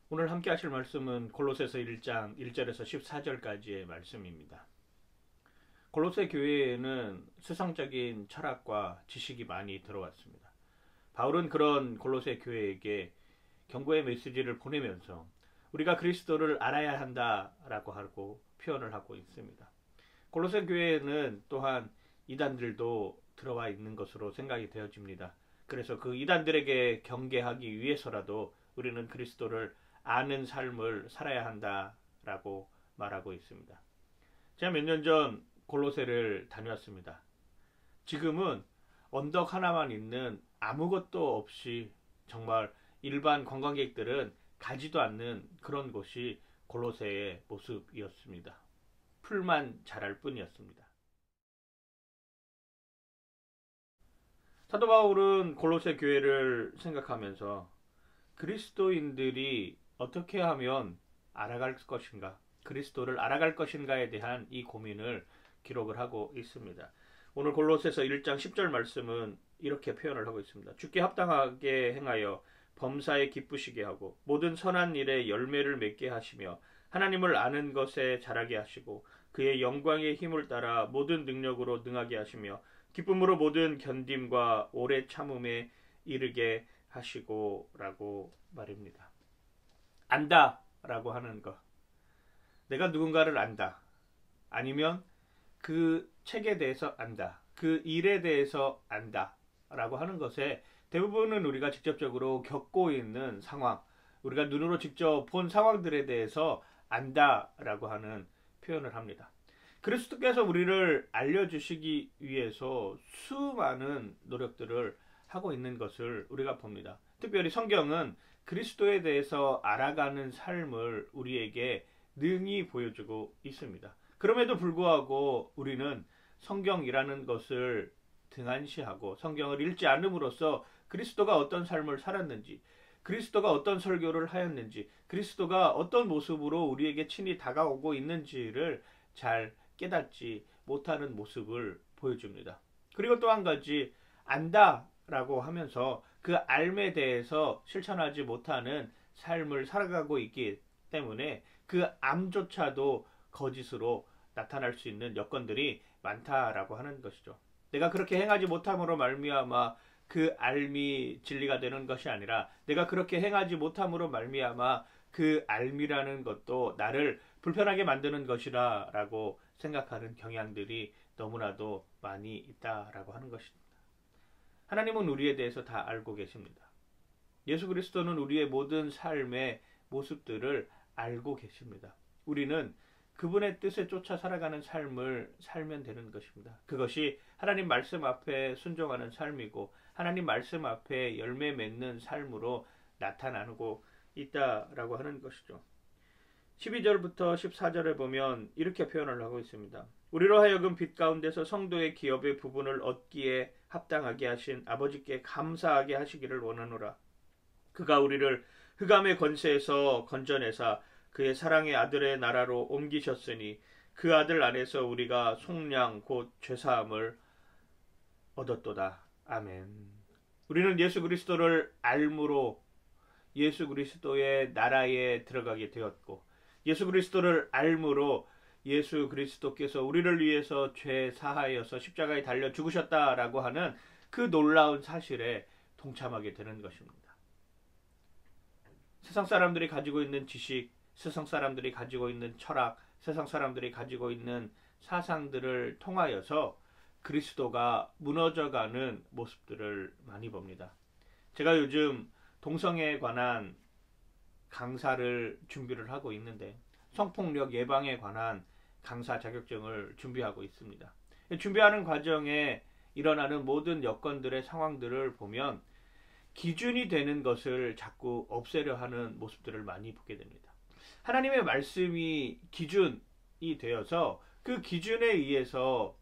오늘 함께 하실 말씀은 골로새서 1장 1절에서 14절까지의 말씀입니다. 골로새 교회에는 세상적인 철학과 지식이 많이 들어왔습니다. 바울은 그런 골로새 교회에게 경고의 메시지를 보내면서 우리가 그리스도를 알아야 한다라고 하고 표현을 하고 있습니다. 골로새 교회에는 또한 이단들도 들어와 있는 것으로 생각이 되어집니다. 그래서 그 이단들에게 경계하기 위해서라도 우리는 그리스도를 아는 삶을 살아야 한다라고 말하고 있습니다. 제가 몇 년 전 골로새를 다녀왔습니다. 지금은 언덕 하나만 있는 아무것도 없이 정말 일반 관광객들은 가지도 않는 그런 곳이 골로새의 모습이었습니다. 풀만 자랄 뿐이었습니다. 사도 바울은 골로새 교회를 생각하면서 그리스도인들이 어떻게 하면 알아갈 것인가, 그리스도를 알아갈 것인가에 대한 이 고민을 기록을 하고 있습니다. 오늘 골로새서 1장 10절 말씀은 이렇게 표현을 하고 있습니다. 주께 합당하게 행하여 범사에 기쁘시게 하고 모든 선한 일에 열매를 맺게 하시며 하나님을 아는 것에 자라게 하시고 그의 영광의 힘을 따라 모든 능력으로 능하게 하시며 기쁨으로 모든 견딤과 오래 참음에 이르게 하시고 라고 말입니다. 안다 라고 하는 것, 내가 누군가를 안다, 아니면 그 책에 대해서 안다, 그 일에 대해서 안다 라고 하는 것에 대부분은 우리가 직접적으로 겪고 있는 상황, 우리가 눈으로 직접 본 상황들에 대해서 안다 라고 하는 표현을 합니다. 그리스도께서 우리를 알려주시기 위해서 수많은 노력들을 하고 있는 것을 우리가 봅니다. 특별히 성경은 그리스도에 대해서 알아가는 삶을 우리에게 능히 보여주고 있습니다. 그럼에도 불구하고 우리는 성경이라는 것을 등한시하고 성경을 읽지 않음으로써 그리스도가 어떤 삶을 살았는지, 그리스도가 어떤 설교를 하였는지, 그리스도가 어떤 모습으로 우리에게 친히 다가오고 있는지를 잘 깨닫지 못하는 모습을 보여줍니다. 그리고 또 한 가지, 안다라고 하면서 그 삶에 대해서 실천하지 못하는 삶을 살아가고 있기 때문에 그 암조차도 거짓으로 나타날 수 있는 여건들이 많다라고 하는 것이죠. 내가 그렇게 행하지 못함으로 말미암아 그 삶이 진리가 되는 것이 아니라 내가 그렇게 행하지 못함으로 말미암아 그 삶이라는 것도 나를 불편하게 만드는 것이라 라고 생각하는 경향들이 너무나도 많이 있다라고 하는 것입니다. 하나님은 우리에 대해서 다 알고 계십니다. 예수 그리스도는 우리의 모든 삶의 모습들을 알고 계십니다. 우리는 그분의 뜻에 쫓아 살아가는 삶을 살면 되는 것입니다. 그것이 하나님 말씀 앞에 순종하는 삶이고 하나님 말씀 앞에 열매 맺는 삶으로 나타나고 있다라고 하는 것이죠. 12절부터 14절에 보면 이렇게 표현을 하고 있습니다. 우리로 하여금 빛 가운데서 성도의 기업의 부분을 얻기에 합당하게 하신 아버지께 감사하게 하시기를 원하노라. 그가 우리를 흑암의 권세에서 건져내사 그의 사랑의 아들의 나라로 옮기셨으니 그 아들 안에서 우리가 속량 곧 죄사함을 얻었도다. 아멘. 우리는 예수 그리스도를 알므로 예수 그리스도의 나라에 들어가게 되었고 예수 그리스도를 알므로 예수 그리스도께서 우리를 위해서 죄 사하여서 십자가에 달려 죽으셨다라고 하는 그 놀라운 사실에 동참하게 되는 것입니다. 세상 사람들이 가지고 있는 지식, 세상 사람들이 가지고 있는 철학, 세상 사람들이 가지고 있는 사상들을 통하여서 그리스도가 무너져가는 모습들을 많이 봅니다. 제가 요즘 동성애에 관한 강사를 준비를 하고 있는데 성폭력 예방에 관한 강사 자격증을 준비하고 있습니다. 준비하는 과정에 일어나는 모든 여건들의 상황들을 보면 기준이 되는 것을 자꾸 없애려 하는 모습들을 많이 보게 됩니다. 하나님의 말씀이 기준이 되어서 그 기준에 의해서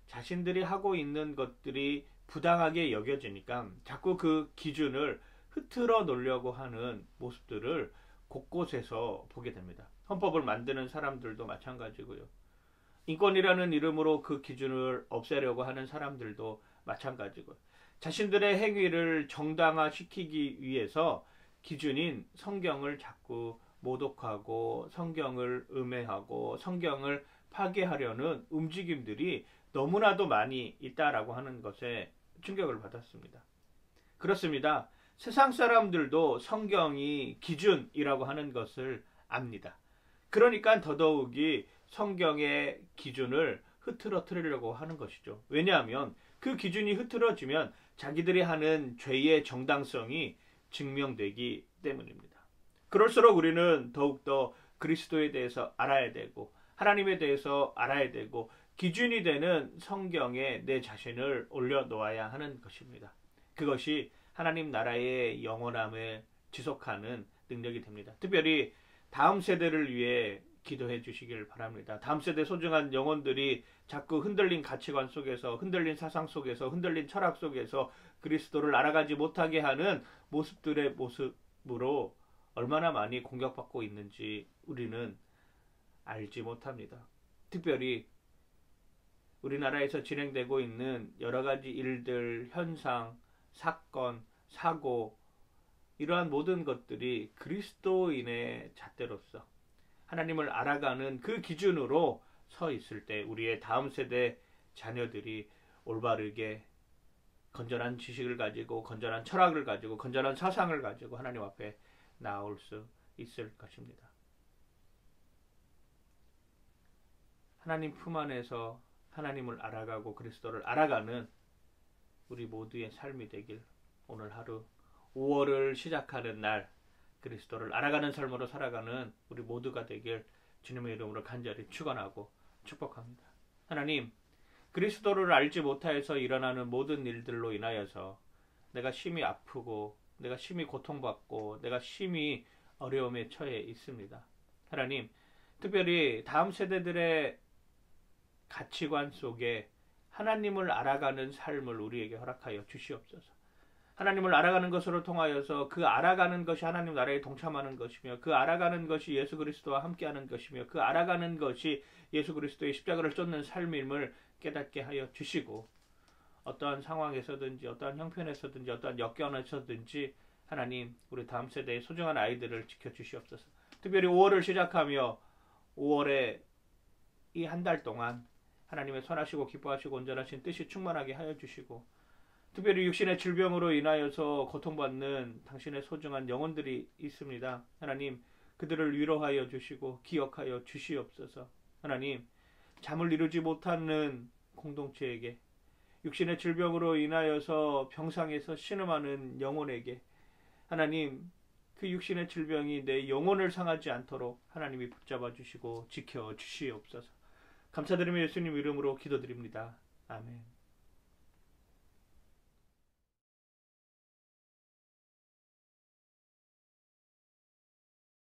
자신들이 하고 있는 것들이 부당하게 여겨지니까 자꾸 그 기준을 흐트러 놓으려고 하는 모습들을 곳곳에서 보게 됩니다. 헌법을 만드는 사람들도 마찬가지고요. 인권이라는 이름으로 그 기준을 없애려고 하는 사람들도 마찬가지고요. 자신들의 행위를 정당화시키기 위해서 기준인 성경을 자꾸 모독하고 성경을 음해하고 성경을 파괴하려는 움직임들이 너무나도 많이 있다라고 하는 것에 충격을 받았습니다. 그렇습니다. 세상 사람들도 성경이 기준이라고 하는 것을 압니다. 그러니까 더더욱이 성경의 기준을 흐트러뜨리려고 하는 것이죠. 왜냐하면 그 기준이 흐트러지면 자기들이 하는 죄의 정당성이 증명되기 때문입니다. 그럴수록 우리는 더욱더 그리스도에 대해서 알아야 되고 하나님에 대해서 알아야 되고 기준이 되는 성경에 내 자신을 올려놓아야 하는 것입니다. 그것이 하나님 나라의 영원함을 지속하는 능력이 됩니다. 특별히 다음 세대를 위해 기도해 주시길 바랍니다. 다음 세대 소중한 영혼들이 자꾸 흔들린 가치관 속에서, 흔들린 사상 속에서, 흔들린 철학 속에서 그리스도를 알아가지 못하게 하는 모습들의 모습으로 얼마나 많이 공격받고 있는지 우리는 알지 못합니다. 특별히 우리나라에서 진행되고 있는 여러 가지 일들, 현상, 사건, 사고, 이러한 모든 것들이 그리스도인의 잣대로서 하나님을 알아가는 그 기준으로 서 있을 때 우리의 다음 세대 자녀들이 올바르게 건전한 지식을 가지고 건전한 철학을 가지고 건전한 사상을 가지고 하나님 앞에 나올 수 있을 것입니다. 하나님 품 안에서 하나님을 알아가고 그리스도를 알아가는 우리 모두의 삶이 되길 오늘 하루 5월을 시작하는 날 그리스도를 알아가는 삶으로 살아가는 우리 모두가 되길 주님의 이름으로 간절히 축원하고 축복합니다. 하나님, 그리스도를 알지 못하여서 일어나는 모든 일들로 인하여서 내가 심히 아프고 내가 심히 고통받고 내가 심히 어려움에 처해 있습니다. 하나님, 특별히 다음 세대들의 가치관 속에 하나님을 알아가는 삶을 우리에게 허락하여 주시옵소서. 하나님을 알아가는 것으로 통하여서 그 알아가는 것이 하나님 나라에 동참하는 것이며 그 알아가는 것이 예수 그리스도와 함께하는 것이며 그 알아가는 것이 예수 그리스도의 십자가를 쫓는 삶임을 깨닫게 하여 주시고 어떠한 상황에서든지 어떠한 형편에서든지 어떠한 역경에서든지 하나님 우리 다음 세대의 소중한 아이들을 지켜주시옵소서. 특별히 5월을 시작하며 5월에 이 한 달 동안 하나님의 선하시고 기뻐하시고 온전하신 뜻이 충만하게 하여 주시고 특별히 육신의 질병으로 인하여서 고통받는 당신의 소중한 영혼들이 있습니다. 하나님 그들을 위로하여 주시고 기억하여 주시옵소서. 하나님 잠을 이루지 못하는 공동체에게 육신의 질병으로 인하여서 병상에서 신음하는 영혼에게 하나님 그 육신의 질병이 내 영혼을 상하지 않도록 하나님이 붙잡아 주시고 지켜 주시옵소서. 감사드리며 예수님 이름으로 기도드립니다. 아멘.